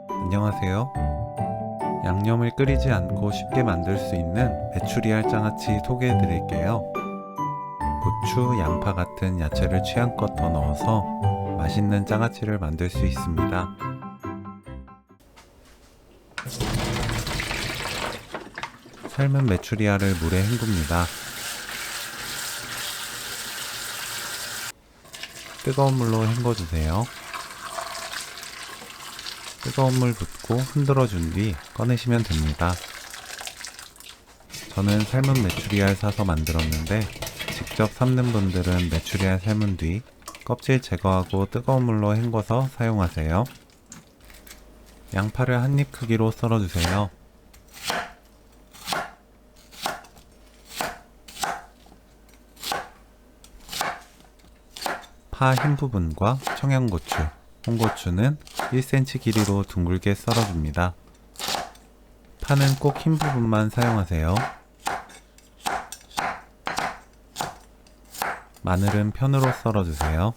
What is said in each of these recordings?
안녕하세요. 양념을 끓이지 않고 쉽게 만들 수 있는 메추리알 장아찌 소개해 드릴게요. 고추, 양파 같은 야채를 취향껏 더 넣어서 맛있는 장아찌를 만들 수 있습니다. 삶은 메추리알을 물에 헹굽니다. 뜨거운 물로 헹궈주세요. 뜨거운 물 붓고 흔들어 준 뒤 꺼내시면 됩니다. 저는 삶은 메추리알 사서 만들었는데 직접 삶는 분들은 메추리알 삶은 뒤 껍질 제거하고 뜨거운 물로 헹궈서 사용하세요. 양파를 한 입 크기로 썰어주세요. 파 흰 부분과 청양고추, 홍고추는 1cm 길이로 둥글게 썰어줍니다. 파는 꼭 흰 부분만 사용하세요. 마늘은 편으로 썰어주세요.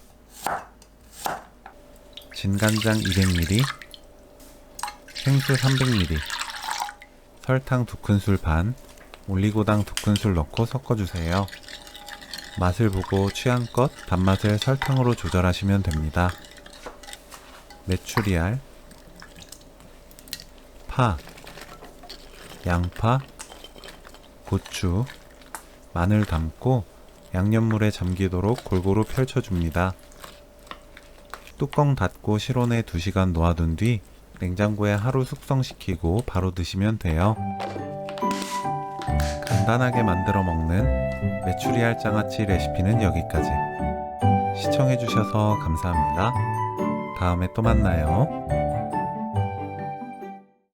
진간장 200ml, 생수 300ml, 설탕 2큰술 반, 올리고당 2큰술 넣고 섞어주세요. 맛을 보고 취향껏 단맛을 설탕으로 조절하시면 됩니다. 메추리알, 파, 양파, 고추, 마늘 담고 양념물에 잠기도록 골고루 펼쳐줍니다. 뚜껑 닫고 실온에 2시간 놓아둔 뒤 냉장고에 하루 숙성시키고 바로 드시면 돼요. 간단하게 만들어 먹는 메추리알 장아찌 레시피는 여기까지. 시청해주셔서 감사합니다. 다음에 또 만나요.